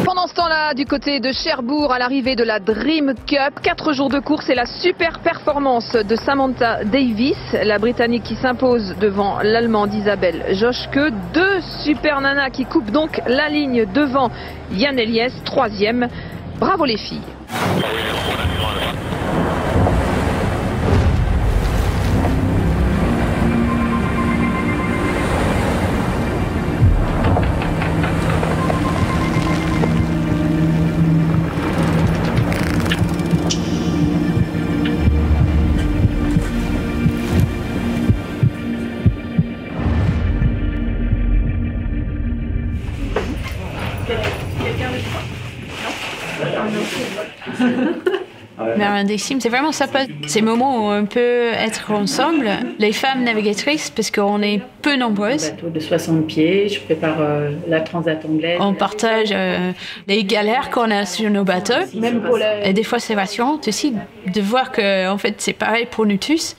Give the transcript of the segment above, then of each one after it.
Pendant ce temps-là, du côté de Cherbourg, à l'arrivée de la Dream Cup, 4 jours de course et la super performance de Samantha Davis, la Britannique qui s'impose devant l'Allemande Isabelle Joschke. 2 super nanas qui coupent donc la ligne devant Yann Eliès, 3e. Bravo les filles. Merlin Dexim, c'est vraiment sympa. Ces moments où on peut être ensemble, les femmes navigatrices, parce qu'on est peu nombreuses. Un bateau de 60 pieds, je prépare la transat anglaise. On partage les galères qu'on a sur nos bateaux. Même pour Et des fois, c'est rassurant aussi de voir que en fait, c'est pareil pour nous tous.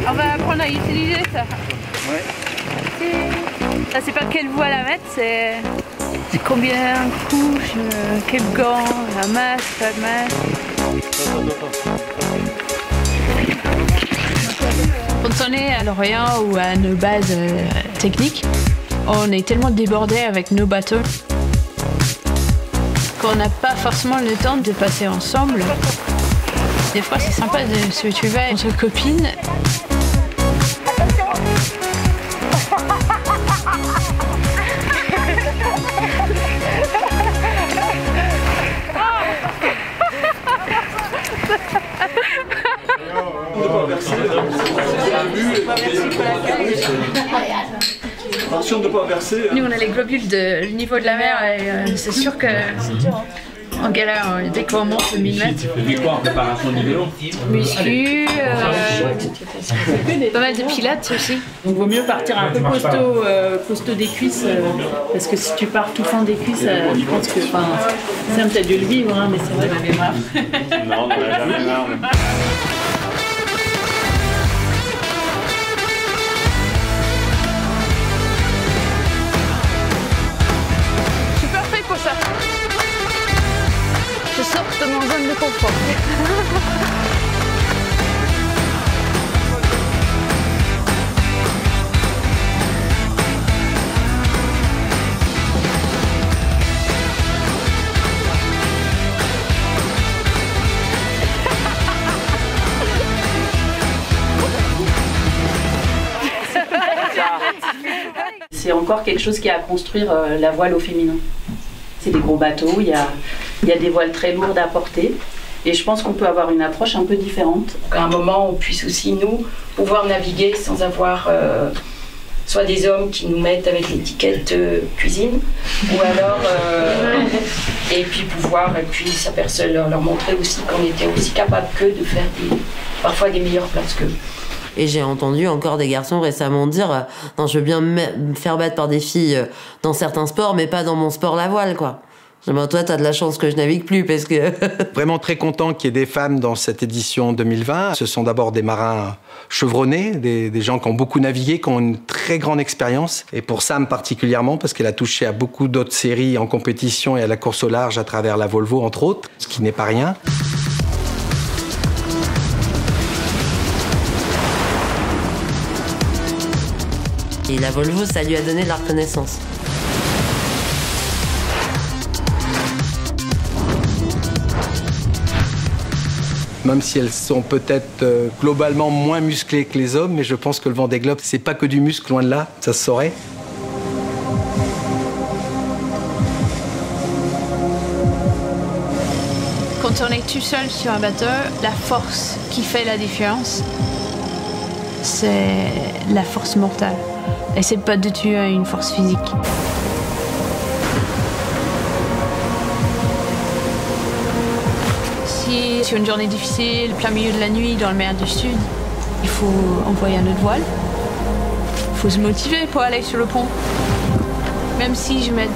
On va apprendre à utiliser ça. Ouais. Ça, c'est pas quelle voile à mettre, c'est combien de couches, quel gant, la masse, pas de masse. Quand on est à Lorient ou à nos bases techniques, on est tellement débordés avec nos bateaux qu'on n'a pas forcément le temps de passer ensemble. Des fois, c'est sympa de se retrouver entre copines. Attention de ne pas verser. Nous, on a les globules du niveau de la mer et c'est sûr que on galère dès qu'on monte le 1000 mètres. Tu fais quoi en préparation du vélo? Muscu, pas mal de pilates aussi. Donc vaut mieux partir un peu costaud des cuisses, parce que si tu pars tout fond des cuisses, je pense que, Sam, t'as dû le vivre, hein, mais c'est vrai, j'en avais marre. Non, on n'en a jamais marre. Je suis parfait pour ça. Je sors de mon zone de confort. C'est encore quelque chose qui a à construire la voile au féminin. C'est des gros bateaux, il y a des voiles très lourdes à porter. Et je pense qu'on peut avoir une approche un peu différente. À un moment, on puisse aussi, nous, pouvoir naviguer sans avoir soit des hommes qui nous mettent avec l'étiquette cuisine, ou alors, et puis leur montrer aussi qu'on était aussi capable qu'eux de faire parfois des meilleures places qu'eux. Et j'ai entendu encore des garçons récemment dire non, je veux bien me faire battre par des filles dans certains sports, mais pas dans mon sport la voile, quoi. Ben, toi, t'as de la chance que je navigue plus, parce que... Vraiment très content qu'il y ait des femmes dans cette édition 2020. Ce sont d'abord des marins chevronnés, des gens qui ont beaucoup navigué, qui ont une très grande expérience. Et pour Sam particulièrement, parce qu'elle a touché à beaucoup d'autres séries en compétition et à la course au large à travers la Volvo, entre autres, ce qui n'est pas rien. Et la Volvo, ça lui a donné de la reconnaissance. Même si elles sont peut-être globalement moins musclées que les hommes, mais je pense que le Vendée Globe, c'est pas que du muscle, loin de là, ça se saurait. Quand on est tout seul sur un bateau, la force qui fait la différence, c'est la force mentale. Et c'est pas du tout une force physique. Si sur une journée difficile, plein milieu de la nuit, dans le mer du Sud, il faut envoyer un autre voile. Il faut se motiver pour aller sur le pont. Même si je mets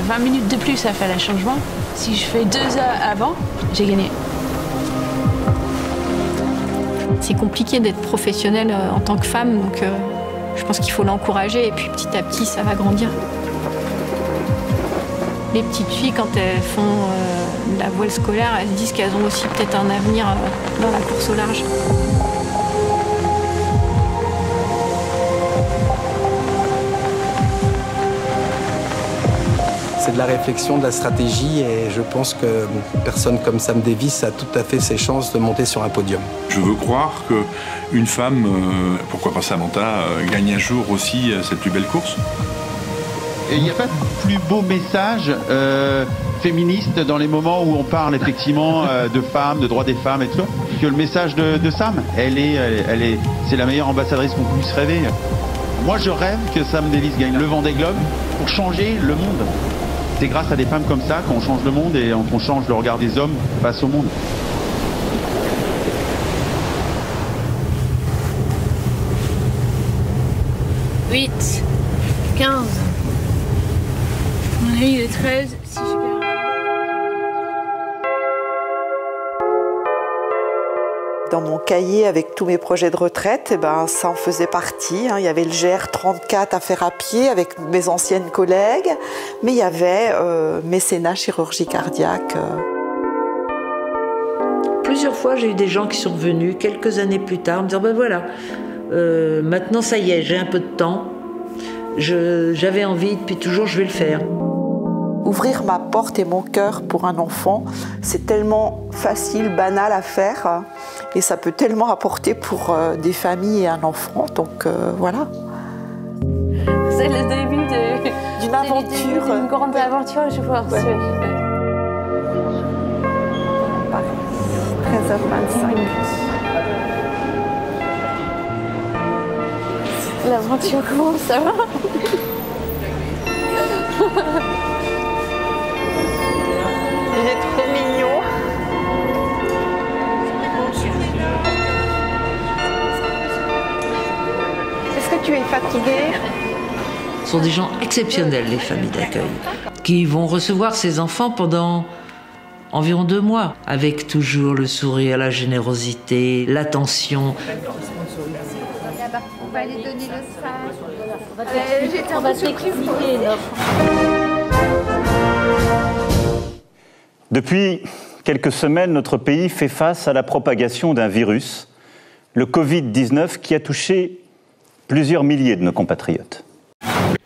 20 minutes de plus à faire le changement, si je fais 2 heures avant, j'ai gagné. C'est compliqué d'être professionnelle en tant que femme, donc je pense qu'il faut l'encourager et puis petit à petit ça va grandir. Les petites filles, quand elles font la voile scolaire, elles se disent qu'elles ont aussi peut-être un avenir dans la course au large. C'est de la réflexion, de la stratégie, et je pense que personne comme Sam Davis a tout à fait ses chances de monter sur un podium. Je veux croire qu'une femme, pourquoi pas Samantha, gagne un jour aussi cette plus belle course. Il n'y a pas de plus beau message féministe dans les moments où on parle effectivement de femmes, de droits des femmes et tout ça, que le message de Sam. C'est la meilleure ambassadrice qu'on puisse rêver. Moi, je rêve que Sam Davis gagne le Vendée Globe pour changer le monde. C'est grâce à des femmes comme ça qu'on change le monde et qu'on change le regard des hommes face au monde. « 8, 15, on a eu le 13, si je perds. Dans mon cahier avec tous mes projets de retraite, eh ben, ça en faisait partie. Il y avait le GR34 à faire à pied avec mes anciennes collègues, mais il y avait mécénat chirurgie cardiaque. Plusieurs fois, j'ai eu des gens qui sont revenus quelques années plus tard, me disant ben voilà, maintenant ça y est, j'ai un peu de temps, j'avais envie depuis toujours, je vais le faire. Ouvrir ma porte et mon cœur pour un enfant, c'est tellement facile, banal à faire, et ça peut tellement apporter pour des familles et un enfant, donc voilà. C'est le début d'une aventure. D'une grande aventure, je pense. Ouais. 13h25. L'aventure commence, ça va? Il est trop mignon. Est-ce que tu es fatiguée? Ce sont des gens exceptionnels, les familles d'accueil, qui vont recevoir ces enfants pendant environ 2 mois, avec toujours le sourire, la générosité, l'attention. On va aller donner le sac. On va t'expliquer. Depuis quelques semaines, notre pays fait face à la propagation d'un virus, le Covid-19, qui a touché plusieurs milliers de nos compatriotes.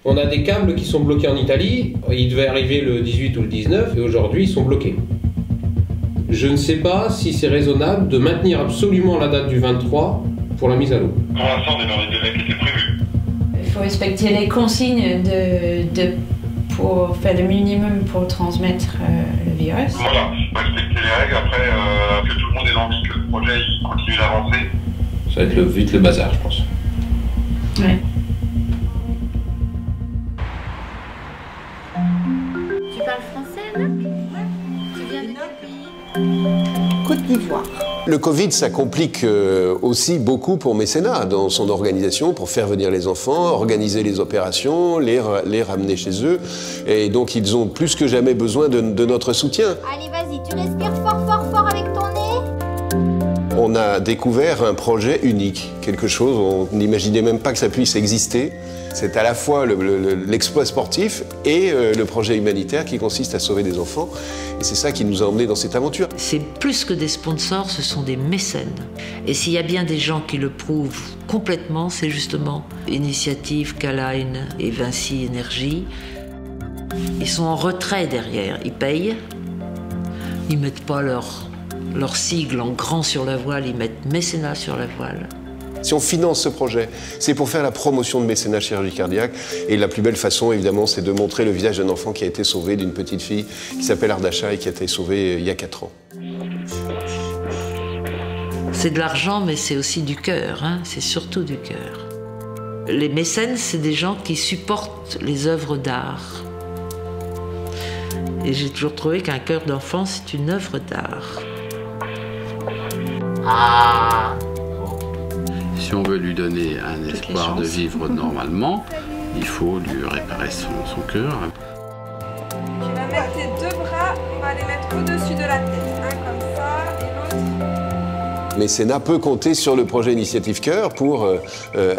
On a des câbles qui sont bloqués en Italie, ils devaient arriver le 18 ou le 19 et aujourd'hui ils sont bloqués. Je ne sais pas si c'est raisonnable de maintenir absolument la date du 23 pour la mise à l'eau. Pour l'instant, on est dans les délais qui étaient prévus. Il faut respecter les consignes pour faire le minimum pour transmettre le virus. Voilà, respecter les règles, après que tout le monde ait envie que le projet continue d'avancer. Ça va être vite le bazar, je pense. Ouais. Tu parles français, là? Tu viens de quel pays? Côte d'Ivoire. Le Covid, ça complique aussi beaucoup pour Mécénat dans son organisation, pour faire venir les enfants, organiser les opérations, les ramener chez eux. Et donc, ils ont plus que jamais besoin de notre soutien. Allez, vas-y, tu respires fort, fort, fort avec ton nez. On a découvert un projet unique, quelque chose, on n'imaginait même pas que ça puisse exister. C'est à la fois l'exploit sportif et le projet humanitaire qui consiste à sauver des enfants. Et c'est ça qui nous a emmenés dans cette aventure. C'est plus que des sponsors, ce sont des mécènes. Et s'il y a bien des gens qui le prouvent complètement, c'est justement Initiative, Caline et Vinci Énergie. Ils sont en retrait derrière, ils payent, ils mettent pas leur sigle en grand sur la voile, ils mettent mécénat sur la voile. Si on finance ce projet, c'est pour faire la promotion de mécénat chirurgie cardiaque. Et la plus belle façon, évidemment, c'est de montrer le visage d'un enfant qui a été sauvé, d'une petite fille qui s'appelle Ardacha et qui a été sauvée il y a 4 ans. C'est de l'argent, mais c'est aussi du cœur, hein, c'est surtout du cœur. Les mécènes, c'est des gens qui supportent les œuvres d'art. Et j'ai toujours trouvé qu'un cœur d'enfant, c'est une œuvre d'art. Ah. Si on veut lui donner un espoir de vivre normalement, il faut lui réparer son cœur. Tu vas mettre tes 2 bras, on va les mettre au-dessus de la tête, un comme ça et l'autre. Mécénat peut compter sur le projet Initiative Cœur pour,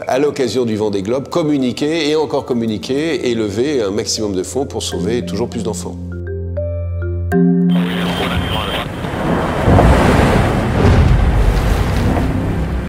à l'occasion du Vendée Globe, communiquer et encore communiquer et lever un maximum de fonds pour sauver toujours plus d'enfants. Oui.